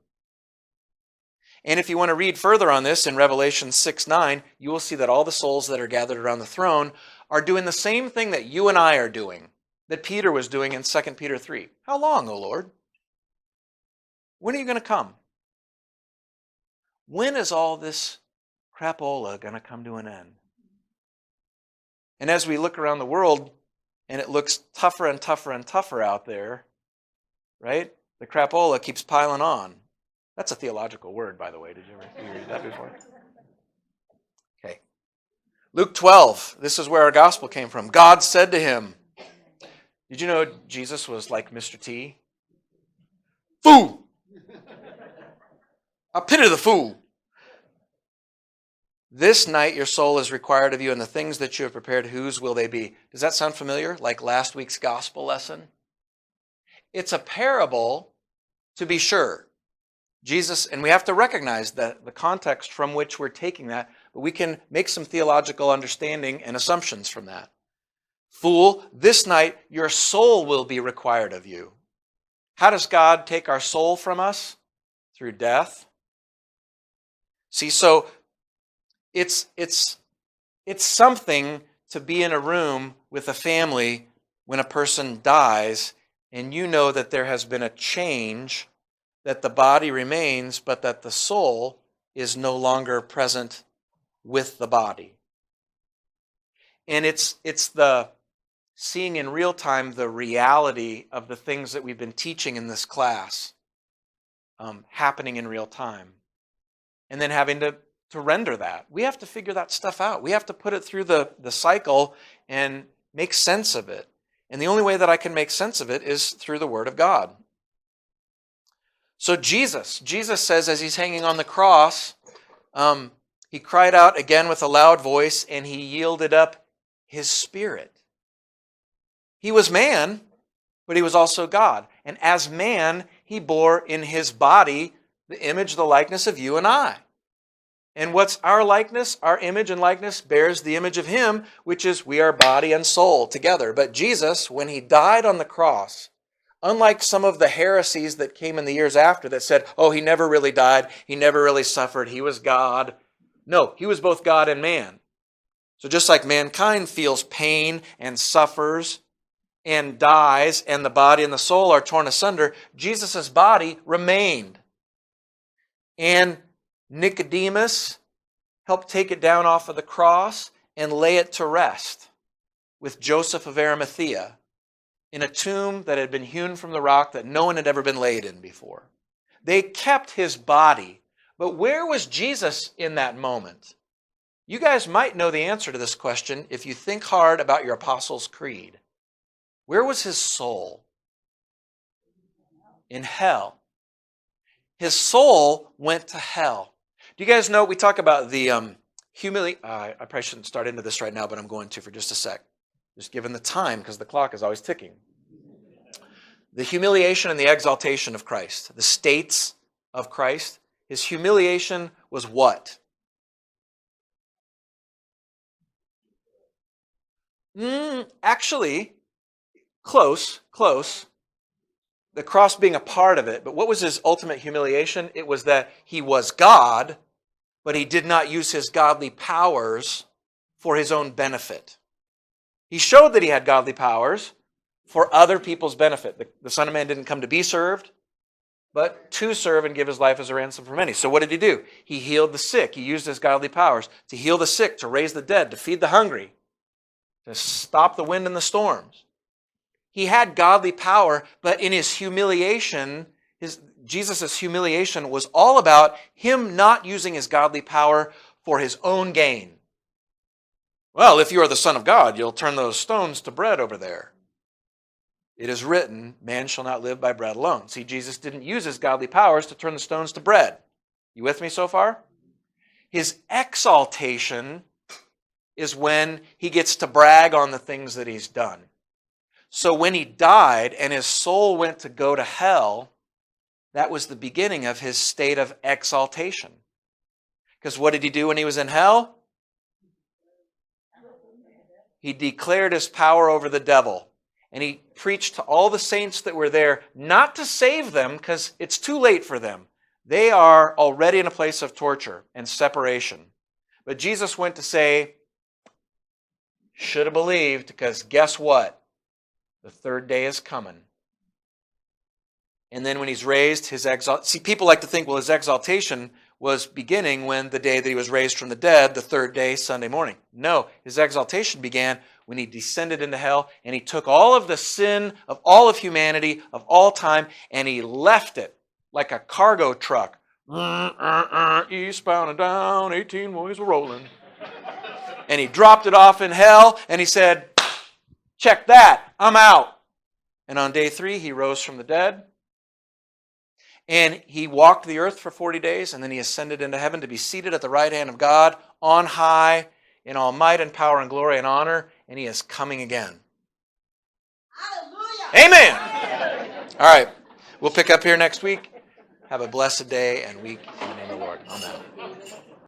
[SPEAKER 1] And if you want to read further on this in Revelation 6:9, you will see that all the souls that are gathered around the throne are doing the same thing that you and I are doing, that Peter was doing in 2 Peter 3. How long, O Lord? When are you going to come? When is all this crapola going to come to an end? And as we look around the world, and it looks tougher and tougher and tougher out there, right? The crapola keeps piling on. That's a theological word, by the way. Did you ever read that before? Okay. Luke 12. This is where our gospel came from. God said to him, did you know Jesus was like Mr. T? Fool! I pity the fool. This night your soul is required of you, and the things that you have prepared, whose will they be? Does that sound familiar? Like last week's gospel lesson? It's a parable, to be sure. Jesus, and we have to recognize the context from which we're taking that, but we can make some theological understanding and assumptions from that. Fool, this night your soul will be required of you. How does God take our soul from us? Through death. See, so it's something to be in a room with a family when a person dies, and you know that there has been a change, that the body remains, but that the soul is no longer present with the body. And it's the seeing in real time the reality of the things that we've been teaching in this class happening in real time. And then having to render that. We have to figure that stuff out. We have to put it through the cycle and make sense of it. And the only way that I can make sense of it is through the Word of God. So Jesus says as he's hanging on the cross, he cried out again with a loud voice, and he yielded up his spirit. He was man, but he was also God. And as man, he bore in his body the image, the likeness of you and I. And what's our likeness? Our image and likeness bears the image of him, which is we are body and soul together. But Jesus, when he died on the cross, unlike some of the heresies that came in the years after that said, oh, he never really died, he never really suffered, he was God. No, he was both God and man. So just like mankind feels pain and suffers and dies, and the body and the soul are torn asunder, Jesus' body remained. And Nicodemus helped take it down off of the cross and lay it to rest with Joseph of Arimathea in a tomb that had been hewn from the rock that no one had ever been laid in before. They kept his body, but where was Jesus in that moment? You guys might know the answer to this question if you think hard about your Apostles' Creed. Where was his soul? In hell. His soul went to hell. Do you guys know, we talk about the I probably shouldn't start into this right now, but I'm going to for just a sec. Just given the time, because the clock is always ticking. The humiliation and the exaltation of Christ, the states of Christ. His humiliation was what? Actually, close. The cross being a part of it, but what was his ultimate humiliation? It was that he was God, but he did not use his godly powers for his own benefit. He showed that he had godly powers for other people's benefit. The Son of Man didn't come to be served, but to serve and give his life as a ransom for many. So what did he do? He healed the sick. He used his godly powers to heal the sick, to raise the dead, to feed the hungry, to stop the wind and the storms. He had godly power, but in his humiliation, Jesus' humiliation was all about him not using his godly power for his own gain. Well, if you are the Son of God, you'll turn those stones to bread over there. It is written, man shall not live by bread alone. See, Jesus didn't use his godly powers to turn the stones to bread. You with me so far? His exaltation is when he gets to brag on the things that he's done. So when he died and his soul went to go to hell, that was the beginning of his state of exaltation. Because what did he do when he was in hell? He declared his power over the devil. And he preached to all the saints that were there, not to save them, because it's too late for them. They are already in a place of torture and separation. But Jesus went to say, should have believed, because guess what? The third day is coming. And then when he's raised, his see, people like to think, well, his exaltation was beginning when the day that he was raised from the dead, the third day, Sunday morning. No, his exaltation began when he descended into hell and he took all of the sin of all of humanity, of all time, and he left it like a cargo truck. Eastbound and down, 18 boys were rolling. And he dropped it off in hell and he said, check that, I'm out. And on day 3, he rose from the dead. And he walked the earth for 40 days, and then he ascended into heaven to be seated at the right hand of God on high in all might and power and glory and honor, and he is coming again. Hallelujah! Amen! All right, we'll pick up here next week. Have a blessed day and week in the name of the Lord. Amen.